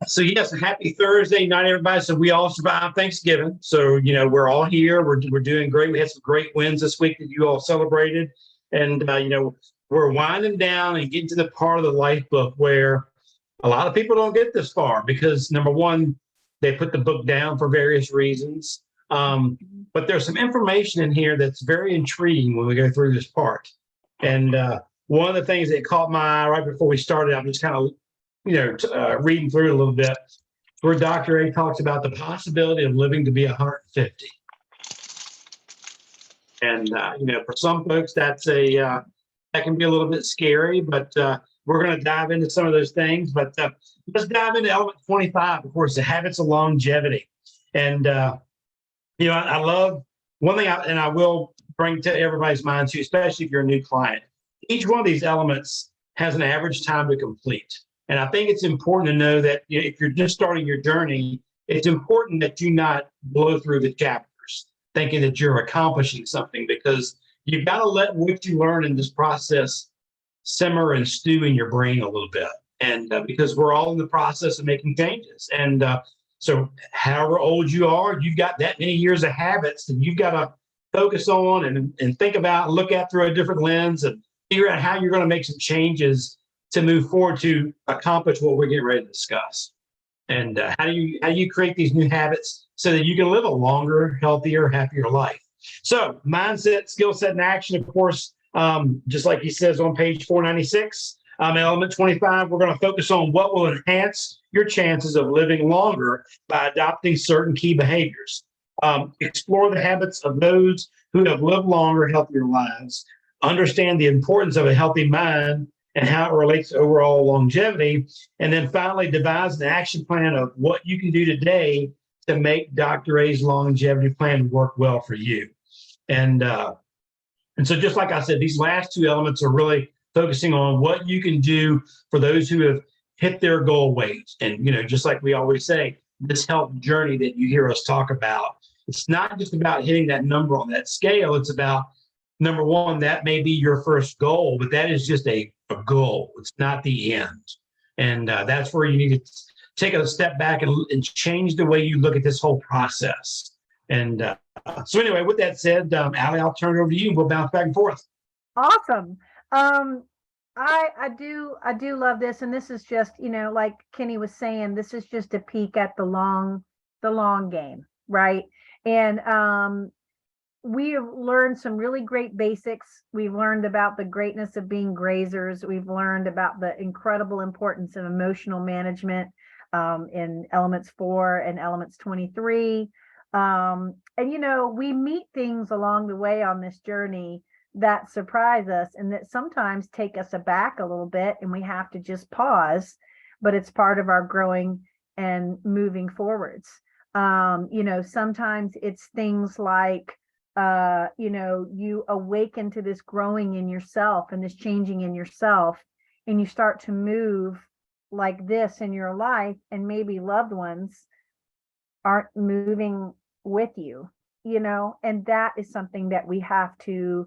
So yes, happy Thursday night, everybody. So we all survived Thanksgiving. So we're all here. We're doing great. We had some great wins this week that you all celebrated, and we're winding down and getting to the part of the life book where a lot of people don't get this far because number one, they put the book down for various reasons. But there's some information in here that's very intriguing when we go through this part. And one of the things that caught my eye right before we started, I'm just kind of reading through it a little bit, where Dr. A talks about the possibility of living to be 150. And for some folks, that can be a little bit scary, but we're going to dive into some of those things. But let's dive into element 25, of course, the habits of longevity. And I love one thing, I will bring to everybody's mind too, especially if you're a new client. Each one of these elements has an average time to complete. And I think it's important to know that if you're just starting your journey, it's important that you not blow through the chapters thinking that you're accomplishing something, because you've got to let what you learn in this process simmer and stew in your brain a little bit. And because we're all in the process of making changes. And so however old you are, you've got that many years of habits that you've got to focus on and think about, look at through a different lens and figure out how you're going to make some changes to move forward to accomplish what we're getting ready to discuss. And how do you create these new habits so that you can live a longer, healthier, happier life? So mindset, skill set, and action, of course, just like he says on page 496, element 25, we're going to focus on what will enhance your chances of living longer by adopting certain key behaviors. Explore the habits of those who have lived longer, healthier lives. Understand the importance of a healthy mind and how it relates to overall longevity. And then finally, devise an action plan of what you can do today to make Dr. A's longevity plan work well for you. And so just like I said, these last two elements are really focusing on what you can do for those who have hit their goal weight. And, just like we always say, this health journey that you hear us talk about, it's not just about hitting that number on that scale. It's about, number one, that may be your first goal, but that is just a goal. It's not the end. And that's where you need to take a step back and change the way you look at this whole process. And so anyway, with that said, Allie, I'll turn it over to you. We'll bounce back and forth. Awesome. I do love this. And this is just, like Kenny was saying, this is just a peek at the long game, right? And we have learned some really great basics. We've learned about the greatness of being grazers. We've learned about the incredible importance of emotional management in elements 4 and elements 23. And, we meet things along the way on this journey that surprise us and that sometimes take us aback a little bit, and we have to just pause, but it's part of our growing and moving forwards. Sometimes it's things like, you awaken to this growing in yourself and this changing in yourself, and you start to move like this in your life, and maybe loved ones aren't moving with you, and that is something that we have to,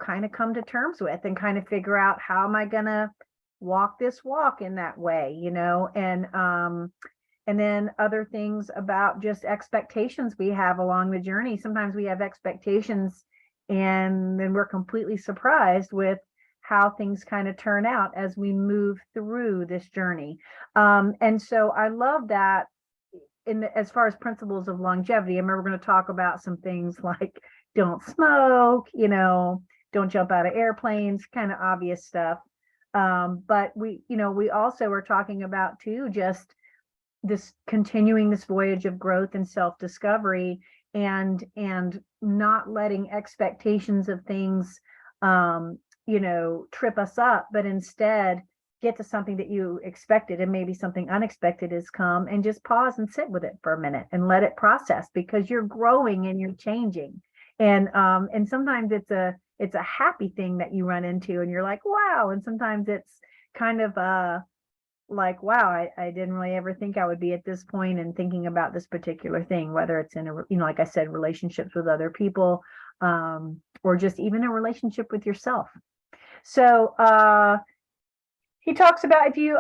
kind of come to terms with and kind of figure out, how am I gonna walk this walk in that way, and then other things about just expectations we have along the journey. Sometimes we have expectations and then we're completely surprised with how things kind of turn out as we move through this journey. And so I love that as far as principles of longevity. I remember we're going to talk about some things like don't smoke, don't jump out of airplanes, kind of obvious stuff. But we also are talking about too, just this continuing this voyage of growth and self-discovery, and not letting expectations of things trip us up, but instead get to something that you expected, and maybe something unexpected has come, and just pause and sit with it for a minute and let it process, because you're growing and you're changing. And sometimes it's a happy thing that you run into and you're like, wow. And sometimes it's kind of like, wow, I didn't really ever think I would be at this point and thinking about this particular thing, whether it's in like I said, relationships with other people, or just even a relationship with yourself. So He talks about if you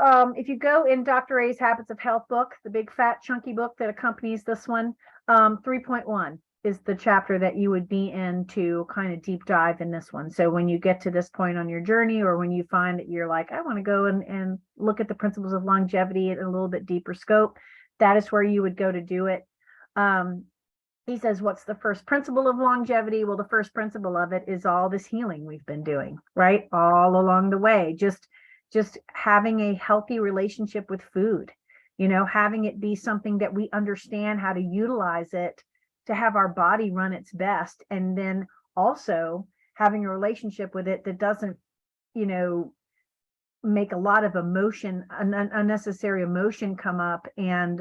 go in Dr. A's Habits of Health book, the big fat chunky book that accompanies this one, 3.1 is the chapter that you would be in to kind of deep dive in this one. So when you get to this point on your journey, or when you find that you're like, I want to go and look at the principles of longevity at a little bit deeper scope, that is where you would go to do it. He says, what's the first principle of longevity? Well, the first principle of it is all this healing we've been doing, right? All along the way, just having a healthy relationship with food, having it be something that we understand how to utilize it to have our body run its best. And then also having a relationship with it that doesn't, make a lot of emotion, unnecessary emotion come up. And,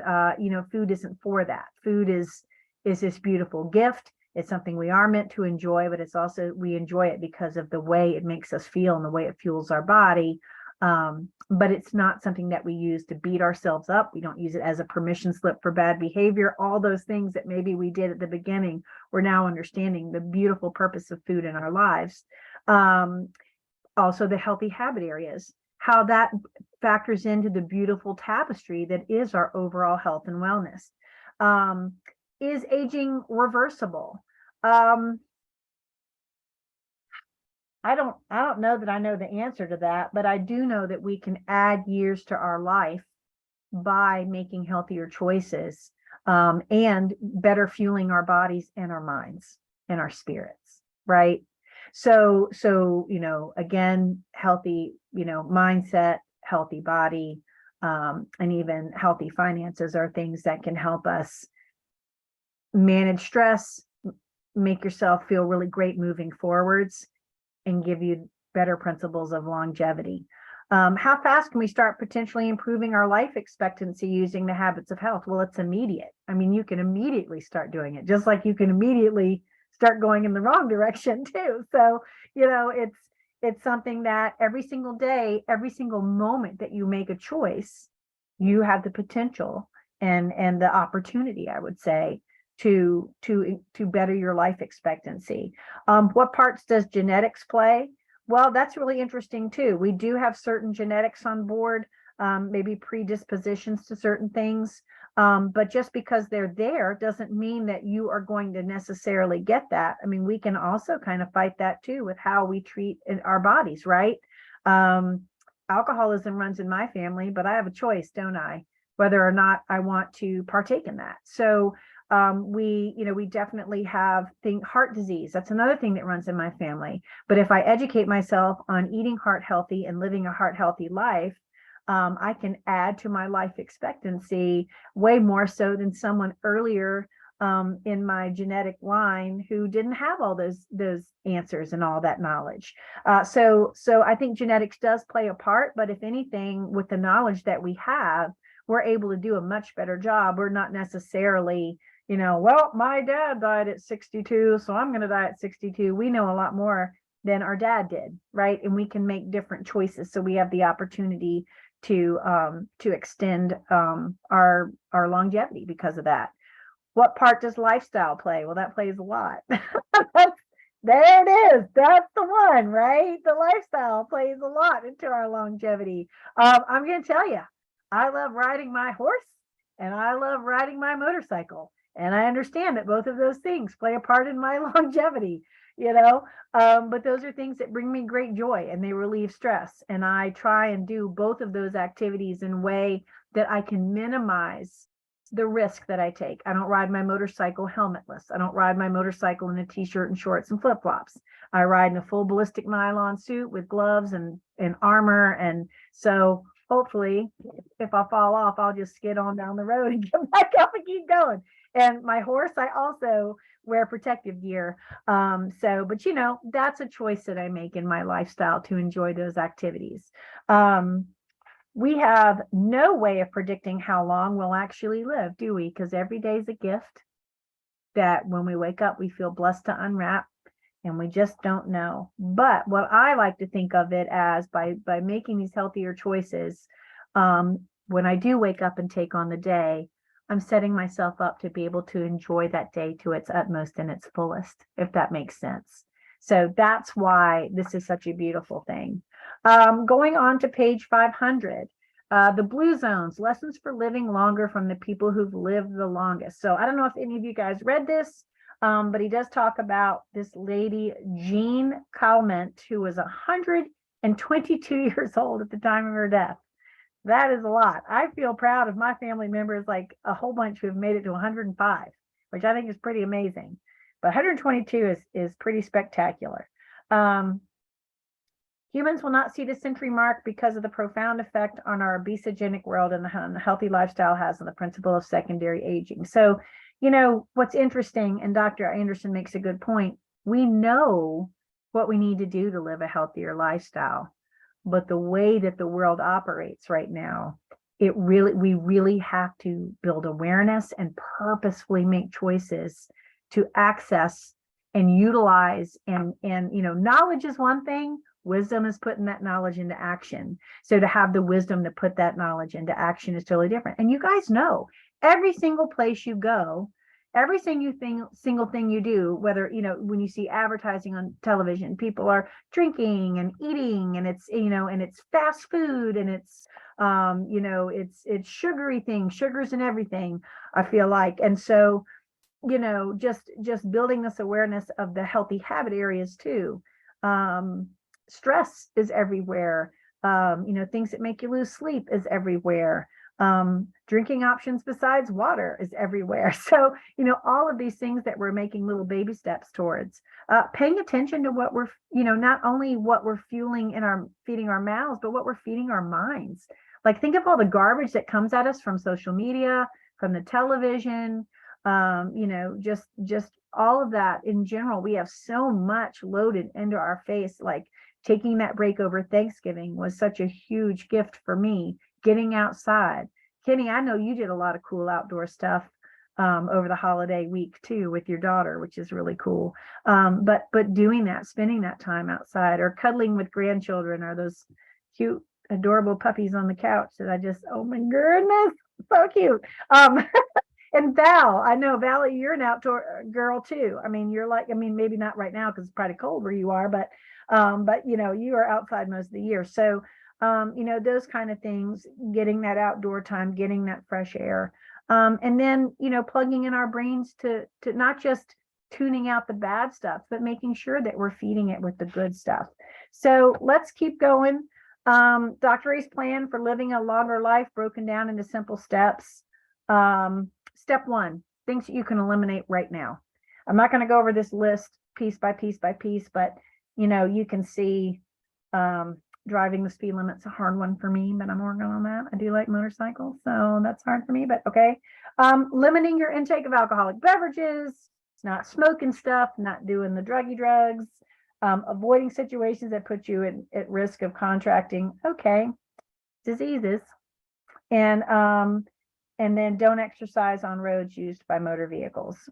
food isn't for that. Food is this beautiful gift. It's something we are meant to enjoy, but it's also, we enjoy it because of the way it makes us feel and the way it fuels our body. But it's not something that we use to beat ourselves up. We don't use it as a permission slip for bad behavior. All those things that maybe we did at the beginning, we're now understanding the beautiful purpose of food in our lives. Also the healthy habit areas, how that factors into the beautiful tapestry that is our overall health and wellness. Is aging reversible? I don't know that I know the answer to that, but I do know that we can add years to our life by making healthier choices, and better fueling our bodies and our minds and our spirits, right? So, again, healthy, mindset, healthy body, and even healthy finances are things that can help us manage stress, make yourself feel really great moving forwards, and give you better principles of longevity. How fast can we start potentially improving our life expectancy using the habits of health? Well, it's immediate. I mean, you can immediately start doing it, just like you can immediately start going in the wrong direction too. So, it's something that every single day, every single moment that you make a choice, you have the potential and the opportunity, I would say, to better your life expectancy. What parts does genetics play? Well, that's really interesting too. We do have certain genetics on board, maybe predispositions to certain things. But just because they're there doesn't mean that you are going to necessarily get that. I mean, we can also kind of fight that too with how we treat our bodies, right? Alcoholism runs in my family, but I have a choice, don't I? Whether or not I want to partake in that. So we definitely have heart disease. That's another thing that runs in my family. But if I educate myself on eating heart healthy and living a heart healthy life, I can add to my life expectancy way more so than someone earlier in my genetic line who didn't have all those answers and all that knowledge. So I think genetics does play a part, but if anything, with the knowledge that we have, we're able to do a much better job. We're not necessarily, well, my dad died at 62, so I'm going to die at 62. We know a lot more than our dad did, right? And we can make different choices. So we have the opportunity to extend our longevity because of that. What part does lifestyle play? Well, that plays a lot. There it is. That's the one, right? The lifestyle plays a lot into our longevity. I'm going to tell you, I love riding my horse and I love riding my motorcycle. And I understand that both of those things play a part in my longevity, but those are things that bring me great joy and they relieve stress. And I try and do both of those activities in a way that I can minimize the risk that I take. I don't ride my motorcycle helmetless. I don't ride my motorcycle in a t-shirt and shorts and flip-flops. I ride in a full ballistic nylon suit with gloves and armor. And so hopefully if I fall off, I'll just skid on down the road and get back up and keep going. And my horse, I also wear protective gear. But that's a choice that I make in my lifestyle to enjoy those activities. We have no way of predicting how long we'll actually live, do we? Because every day is a gift that when we wake up, we feel blessed to unwrap, and we just don't know. But what I like to think of it as by making these healthier choices, when I do wake up and take on the day, I'm setting myself up to be able to enjoy that day to its utmost and its fullest, if that makes sense. So that's why this is such a beautiful thing. Going on to page 500, the blue zones, lessons for living longer from the people who've lived the longest. So I don't know if any of you guys read this, but he does talk about this lady, Jean Calment, who was 122 years old at the time of her death. That is a lot. I feel proud of my family members, like a whole bunch who have made it to 105, which I think is pretty amazing. But 122 is pretty spectacular. Humans will not see the century mark because of the profound effect on our obesogenic world and the healthy lifestyle has on the principle of secondary aging. So, you know, what's interesting, and Dr. Anderson makes a good point, we know what we need to do to live a healthier lifestyle, but the way that the world operates right now, we really have to build awareness and purposefully make choices to access and utilize, and you know, knowledge is one thing. Wisdom is putting that knowledge into action. So to have the wisdom to put that knowledge into action is totally different. And you guys know, every single place you go, every single thing you do, whether, you know, when you see advertising on television, people are drinking and eating, and it's, you know, and it's fast food, and it's, you know, it's sugary things, sugars and everything, I feel like. And so, you know, just building this awareness of the healthy habit areas too. Stress is everywhere. You know, things that make you lose sleep is everywhere. Drinking options besides water is everywhere. So, you know, all of these things that we're making little baby steps towards, paying attention to what we're, you know, not only what we're feeding our mouths, but what we're feeding our minds. Like, think of all the garbage that comes at us from social media, from the television, you know, just all of that in general. We have so much loaded into our face. Like, taking that break over Thanksgiving was such a huge gift for me, getting outside. Kenny, I know you did a lot of cool outdoor stuff over the holiday week too with your daughter, which is really cool. But doing that, spending that time outside, or cuddling with grandchildren, or those cute, adorable puppies on the couch that I just, oh my goodness, so cute. And Val, I know, Val, you're an outdoor girl too. I mean, you're like, I mean, maybe not right now because it's probably cold where you are, but you know, you are outside most of the year. So, you know, those kind of things, getting that outdoor time, getting that fresh air. And then, you know, plugging in our brains to not just tuning out the bad stuff, but making sure that we're feeding it with the good stuff. So let's keep going. Dr. A's plan for living a longer life, broken down into simple steps. Step one, things that you can eliminate right now. I'm not going to go over this list piece by piece by piece, but you know, you can see driving the speed limit's a hard one for me, but I'm working on that. I do like motorcycles, so that's hard for me, but okay. Limiting your intake of alcoholic beverages, not smoking stuff, not doing the druggy drugs, avoiding situations that put you at risk of contracting, diseases, and then don't exercise on roads used by motor vehicles.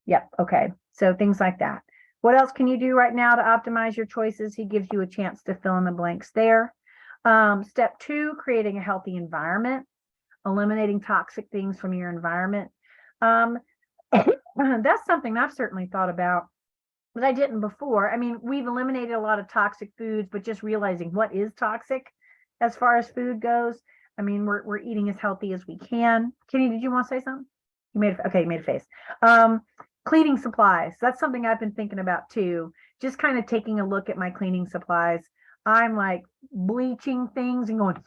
Yep, okay, so things like that. What else can you do right now to optimize your choices? He gives you a chance to fill in the blanks there. Step two, creating a healthy environment, eliminating toxic things from your environment. That's something I've certainly thought about, but I didn't before. I mean, we've eliminated a lot of toxic foods, but just realizing what is toxic as far as food goes. I mean, we're eating as healthy as we can. Kenny, did you want to say something? You made a face. Cleaning supplies. That's something I've been thinking about too. Just kind of taking a look at my cleaning supplies. I'm like bleaching things and going,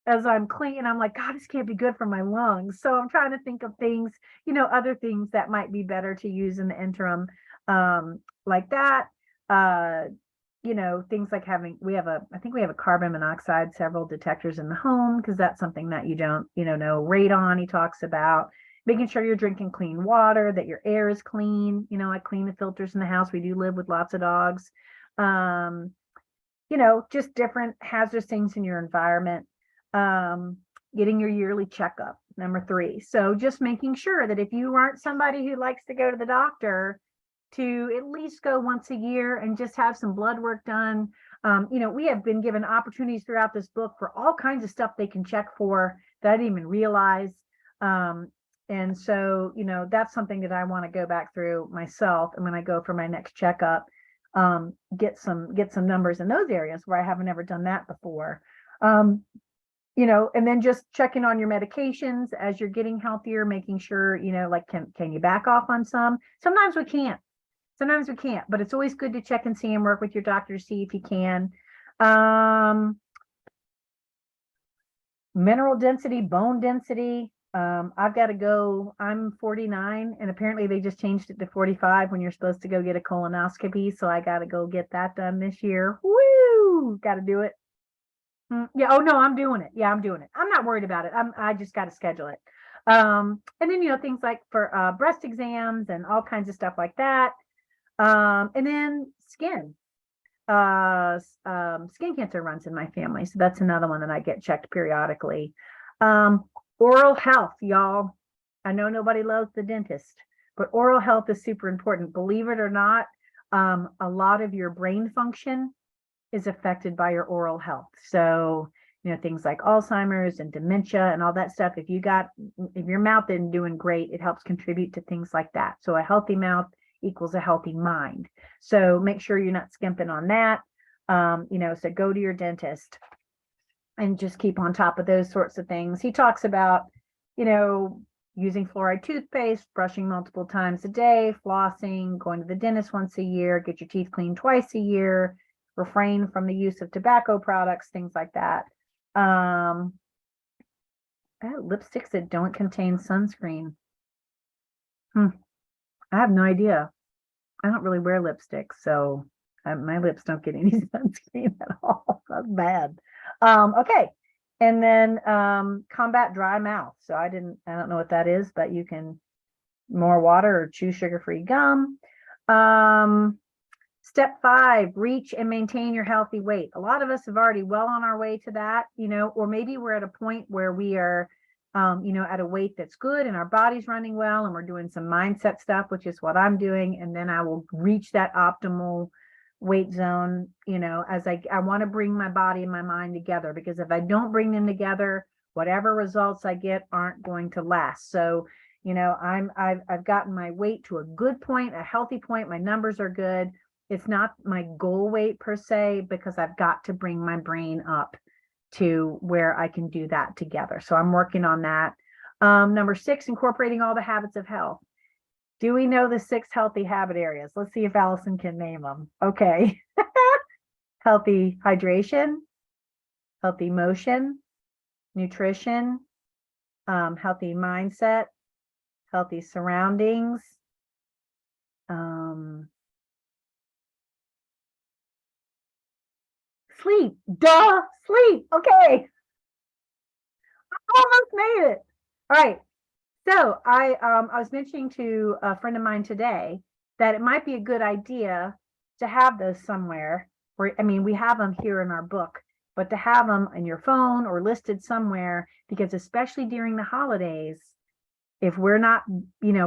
as I'm cleaning, I'm like, God, this can't be good for my lungs. So I'm trying to think of things, you know, other things that might be better to use in the interim, like that. You know, things like I think we have a carbon monoxide, several detectors in the home, because that's something that you don't, you know radon, he talks about. Making sure you're drinking clean water, that your air is clean. You know, I clean the filters in the house. We do live with lots of dogs. You know, just different hazardous things in your environment. Getting your yearly checkup, number 3. So just making sure that if you aren't somebody who likes to go to the doctor, to at least go once a year and just have some blood work done. You know, we have been given opportunities throughout this book for all kinds of stuff they can check for that I didn't even realize. And so, you know, that's something that I want to go back through myself. And when I go for my next checkup, get some numbers in those areas where I haven't ever done that before. And then just checking on your medications as you're getting healthier, making sure, like, can you back off on some? Sometimes we can't, but it's always good to check and see and work with your doctor to see if you can. Mineral density, bone density. I've got to go. I'm 49, and apparently they just changed it to 45 when you're supposed to go get a colonoscopy. So I got to go get that done this year. Woo! Got to do it. Yeah. Oh no, I'm doing it. Yeah, I'm doing it. I'm not worried about it. I just got to schedule it. And then, things like for breast exams and all kinds of stuff like that. And then skin. Skin cancer runs in my family, so that's another one that I get checked periodically. Oral health, y'all. I know nobody loves the dentist, but oral health is super important. Believe it or not, a lot of your brain function is affected by your oral health. So, things like Alzheimer's and dementia and all that stuff. If your mouth isn't doing great, it helps contribute to things like that. So a healthy mouth equals a healthy mind. So make sure you're not skimping on that. So go to your dentist and just keep on top of those sorts of things. He talks about, using fluoride toothpaste, brushing multiple times a day, flossing, going to the dentist once a year, get your teeth cleaned twice a year, refrain from the use of tobacco products, things like that. Lipsticks that don't contain sunscreen. I have no idea. I don't really wear lipstick, so my lips don't get any sunscreen at all. That's bad. Okay. And then combat dry mouth. So I don't know what that is, but you can more water or chew sugar-free gum. Step 5, reach and maintain your healthy weight. A lot of us have already well on our way to that, or maybe we're at a point where we are, at a weight that's good and our body's running well and we're doing some mindset stuff, which is what I'm doing. And then I will reach that optimal weight zone, as I want to bring my body and my mind together, because if I don't bring them together, whatever results I get aren't going to last. So, I've gotten my weight to a good point, a healthy point. My numbers are good. It's not my goal weight per se, because I've got to bring my brain up to where I can do that together. So I'm working on that. Number 6, incorporating all the habits of health. Do we know the 6 healthy habit areas? Let's see if Allison can name them. Okay. Healthy hydration, healthy motion, nutrition, healthy mindset, healthy surroundings, sleep. Duh, sleep. Okay. I almost made it. All right. So I was mentioning to a friend of mine today that it might be a good idea to have those somewhere. We have them here in our book, but to have them in your phone or listed somewhere, because especially during the holidays, if we're not,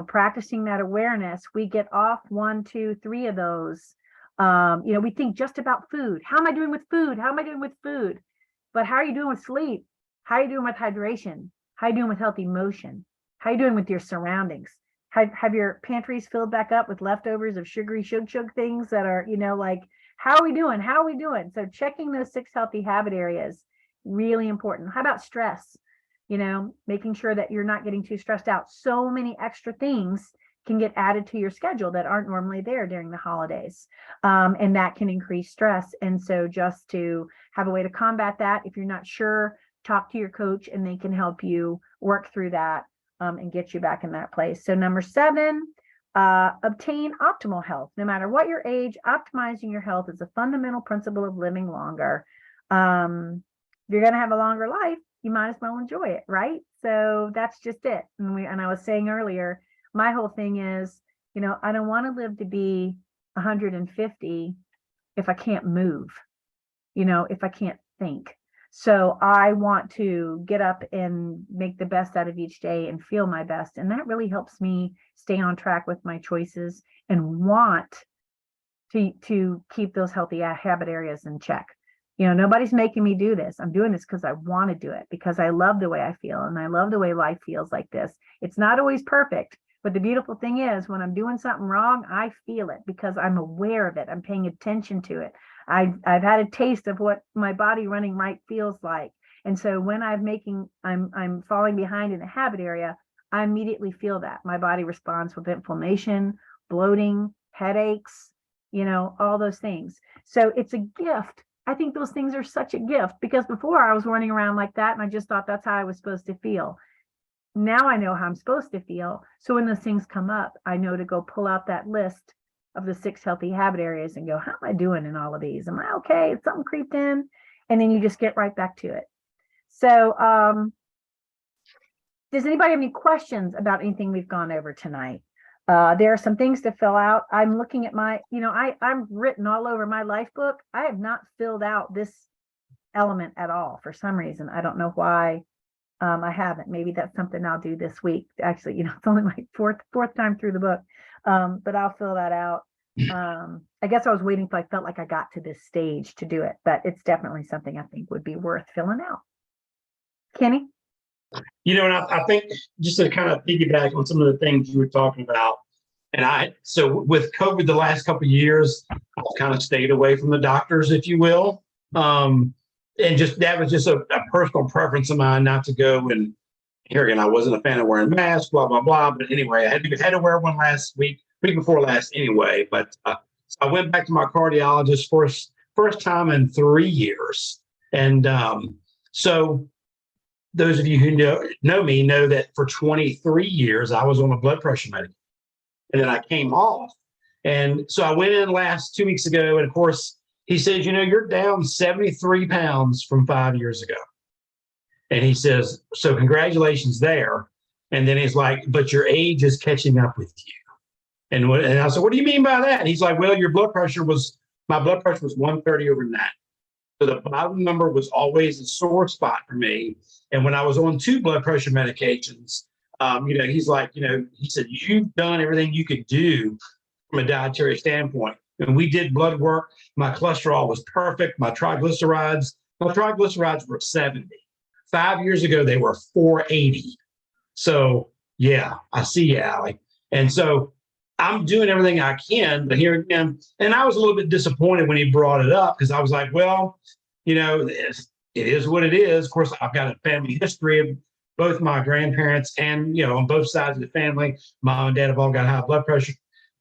practicing that awareness, we get off 1, 2, 3 of those. We think just about food. How am I doing with food? How am I doing with food? But how are you doing with sleep? How are you doing with hydration? How are you doing with healthy motion? How are you doing with your surroundings? Have your pantries filled back up with leftovers of sugary shug things that are, how are we doing? How are we doing? So checking those 6 healthy habit areas, really important. How about stress? Making sure that you're not getting too stressed out. So many extra things can get added to your schedule that aren't normally there during the holidays. And that can increase stress. And so just to have a way to combat that, if you're not sure, talk to your coach and they can help you work through that and get you back in that place. So number 7, obtain optimal health. No matter what your age, optimizing your health is a fundamental principle of living longer. If you're going to have a longer life, you might as well enjoy it, right? So that's just it. And I was saying earlier, my whole thing is, I don't want to live to be 150 if I can't move, if I can't think. So I want to get up and make the best out of each day and feel my best. And that really helps me stay on track with my choices and want to keep those healthy habit areas in check. Nobody's making me do this. I'm doing this because I want to do it, because I love the way I feel and I love the way life feels like this. It's not always perfect, But the beautiful thing is when I'm doing something wrong, I feel it because I'm aware of it. I'm paying attention to it. I've had a taste of what my body running right feels like. And so when I'm falling behind in a habit area, I immediately feel that my body responds with inflammation, bloating, headaches, all those things. So it's a gift. I think those things are such a gift because before I was running around like that and I just thought that's how I was supposed to feel. Now I know how I'm supposed to feel. So when those things come up, I know to go pull out that list of the 6 healthy habit areas and go, how am I doing in all of these? Am I okay? Is something creeped in? And then you just get right back to it. So does anybody have any questions about anything we've gone over tonight? There are some things to fill out. I'm looking at my, I'm written all over my life book. I have not filled out this element at all for some reason. I don't know why I haven't. Maybe that's something I'll do this week. Actually, it's only my fourth time through the book, but I'll fill that out. I guess I was waiting till I felt like I got to this stage to do it, but it's definitely something I think would be worth filling out. Kenny? And I think just to kind of piggyback on some of the things you were talking about, so with COVID the last couple of years, I've kind of stayed away from the doctors, if you will. And just that was just a personal preference of mine not to go. And here again, I wasn't a fan of wearing masks, blah, blah, blah. But anyway, I had to wear one last week before last anyway. But so I went back to my cardiologist first time in 3 years. And so those of you who know me know that for 23 years, I was on a blood pressure medication. And then I came off. And so I went in 2 weeks ago. And of course, he says, you're down 73 pounds from 5 years ago. And he says, so congratulations there. And then he's like, but your age is catching up with you. And I said, what do you mean by that? And he's like, well, my blood pressure was 130/90. So the bottom number was always a sore spot for me. And when I was on 2 blood pressure medications, he's like, he said, you've done everything you could do from a dietary standpoint. And we did blood work. My cholesterol was perfect. My triglycerides were 70. 5 years ago, they were 480. So yeah, I see you, Allie. And so I'm doing everything I can, but here again, and I was a little bit disappointed when he brought it up because I was like, well, it is what it is. Of course, I've got a family history of both my grandparents and, on both sides of the family, mom and dad have all got high blood pressure,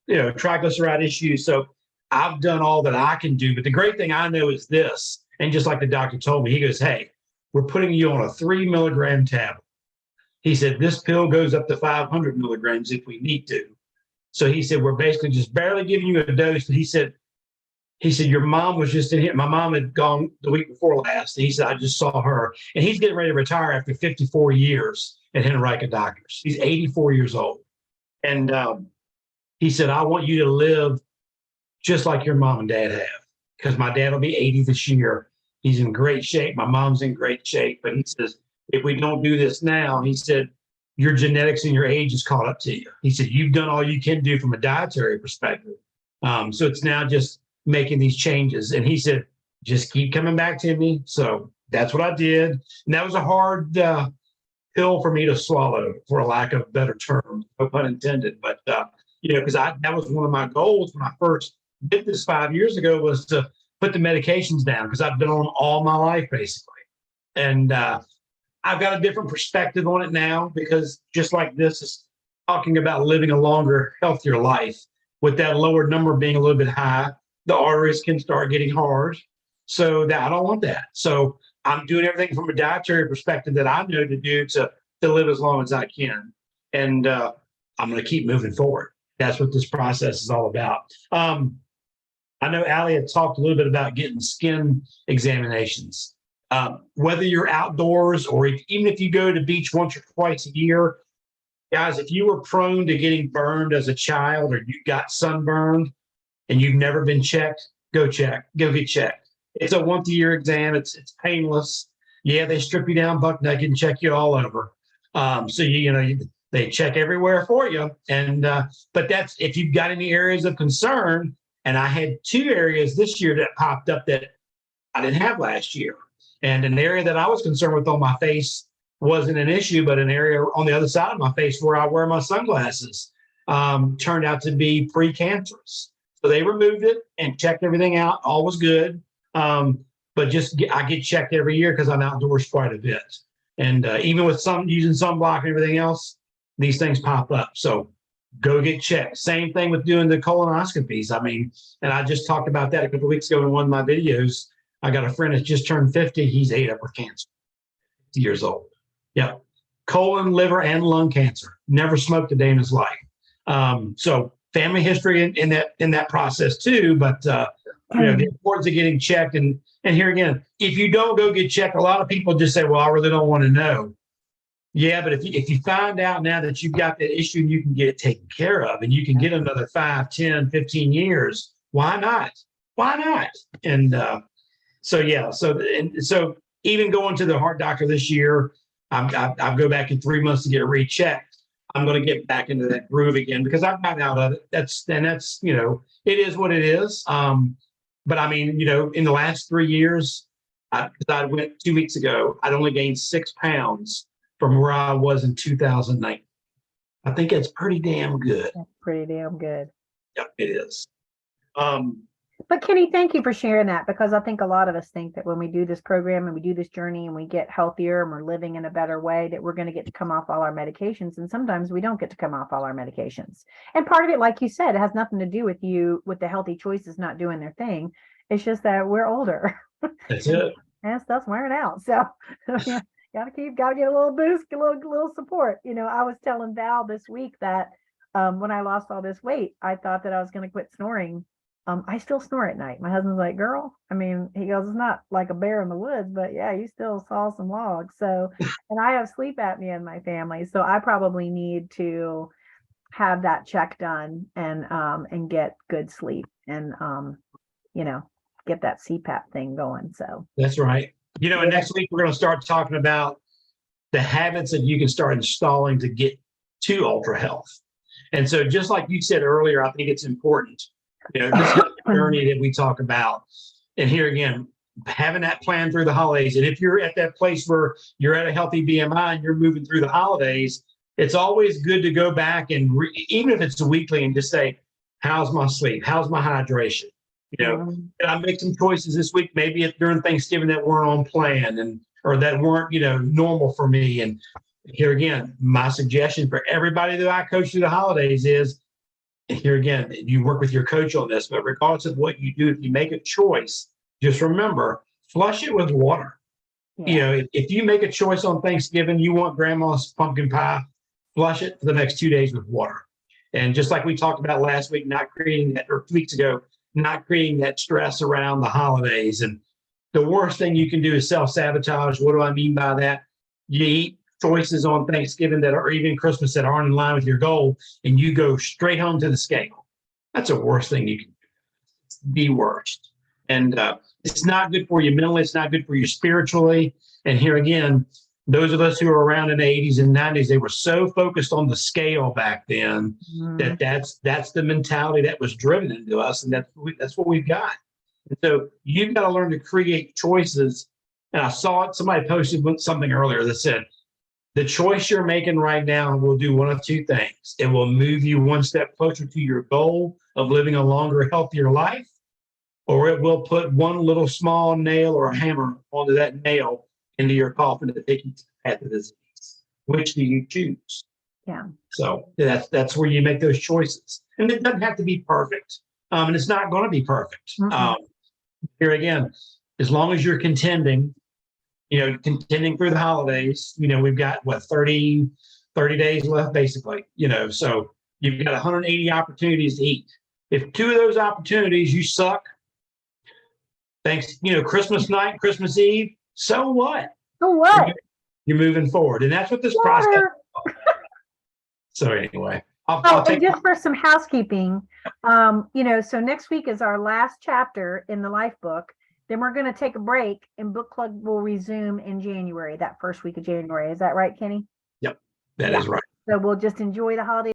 triglyceride issues. So I've done all that I can do. But the great thing I know is this, and just like the doctor told me, he goes, hey, we're putting you on a 3 milligram tablet. He said, this pill goes up to 500 milligrams if we need to. So he said, we're basically just barely giving you a dose. But he said, your mom was just in here. My mom had gone the week before last. And he said, I just saw her. And he's getting ready to retire after 54 years at Henrica Doctors. He's 84 years old. And he said, I want you to live just like your mom and dad have, because my dad will be 80 this year. He's in great shape. My mom's in great shape. But he says, if we don't do this now, he said, your genetics and your age is caught up to you. He said, you've done all you can do from a dietary perspective. So it's now just making these changes. And he said, just keep coming back to me. So that's what I did. And that was a hard pill for me to swallow, for a lack of a better term, no pun intended. But, because that was one of my goals when I first did this 5 years ago, was to put the medications down, because I've been on them all my life, basically. And I've got a different perspective on it now, because just like this is talking about living a longer, healthier life, with that lower number being a little bit high, the arteries can start getting hard. So I don't want that. So I'm doing everything from a dietary perspective that I know to do to live as long as I can. And I'm going to keep moving forward. That's what this process is all about. I know Allie had talked a little bit about getting skin examinations. Whether you're outdoors or even if you go to the beach once or twice a year, guys, if you were prone to getting burned as a child, or you got sunburned and you've never been checked, go get checked. It's a once-a-year exam. It's painless. Yeah, they strip you down buck naked and check you all over. So they check everywhere for you. And but that's if you've got any areas of concern. And I had 2 areas this year that popped up that I didn't have last year. And an area that I was concerned with on my face wasn't an issue, but an area on the other side of my face where I wear my sunglasses turned out to be precancerous. So they removed it and checked everything out. All was good. But I get checked every year because I'm outdoors quite a bit. And even with using sunblock and everything else, these things pop up. So go get checked. Same thing with doing the colonoscopies. I mean, and I just talked about that a couple of weeks ago in one of my videos. I got a friend that just turned 50. He's ate up with cancer, 50 years old. Yeah. Colon, liver, and lung cancer. Never smoked a day in his life. So family history in that process too. But the importance of getting checked. And here again, if you don't go get checked, a lot of people just say, well, I really don't want to know. Yeah, but if you find out now that you've got that issue and you can get it taken care of and you can get another 5, 10, 15 years, why not? Why not? And so even going to the heart doctor this year, I'll go back in 3 months to get rechecked. I'm going to get back into that groove again because I've gotten out of it. That's it is what it is. But I mean, in the last 3 years, I went 2 weeks ago, I'd only gained 6 pounds from where I was in 2009. I think it's pretty damn good. That's pretty damn good. Yep, it is. But Kenny, thank you for sharing that, because I think a lot of us think that when we do this program and we do this journey and we get healthier and we're living in a better way, that we're going to get to come off all our medications. And sometimes we don't get to come off all our medications. And part of it, like you said, it has nothing to do with with the healthy choices not doing their thing. It's just that we're older. That's it. And stuff's wearing out. So yeah, gotta get a little boost, a little support. I was telling Val this week that when I lost all this weight, I thought that I was going to quit snoring. I still snore at night. My husband's like, girl, I mean, he goes, it's not like a bear in the woods, but yeah, you still saw some logs. So, and I have sleep apnea in my family. So I probably need to have that check done and get good sleep and, get that CPAP thing going. So that's right. And next week we're going to start talking about the habits that you can start installing to get to ultra health. And so just like you said earlier, I think it's important. This journey that we talk about. And here again, having that plan through the holidays. And if you're at that place where you're at a healthy BMI and you're moving through the holidays, it's always good to go back and even if it's a weekly and just say, how's my sleep? How's my hydration? Did I make some choices this week? Maybe during Thanksgiving that weren't on plan or that weren't, normal for me. And here again, my suggestion for everybody that I coach through the holidays is, and here again, you work with your coach on this, but regardless of what you do, if you make a choice, just remember, flush it with water. Yeah. If you make a choice on Thanksgiving, you want grandma's pumpkin pie, flush it for the next 2 days with water. And just like we talked about last week, not creating that, or 2 weeks ago, not creating that stress around the holidays. And the worst thing you can do is self-sabotage. What do I mean by that? You eat choices on Thanksgiving that are even Christmas that aren't in line with your goal, and you go straight home to the scale. That's the worst thing you can do. It's the worst. And it's not good for you mentally. It's not good for you spiritually. And here again, those of us who were around in the 80s and 90s, they were so focused on the scale back then that's the mentality that was driven into us. And that's what we've got. And so you've got to learn to create choices. And I saw it, somebody posted something earlier that said, the choice you're making right now will do one of two things. It will move you one step closer to your goal of living a longer, healthier life, or it will put one little small nail or a hammer onto that nail into your coffin to take you to the path of disease. Which do you choose? Yeah. So that's where you make those choices. And it doesn't have to be perfect. And it's not going to be perfect. Here again, as long as you're contending through the holidays, we've got 30 days left basically, so you've got 180 opportunities to eat. If 2 of those opportunities you suck, thanks, Christmas night, Christmas Eve, so what? So what? You're moving forward. And that's what this process is. So anyway, I'll take just for some housekeeping, so next week is our last chapter in the life book. Then we're going to take a break and book club will resume in January, that first week of January. Is that right, Kenny? Yep, that is right. So we'll just enjoy the holiday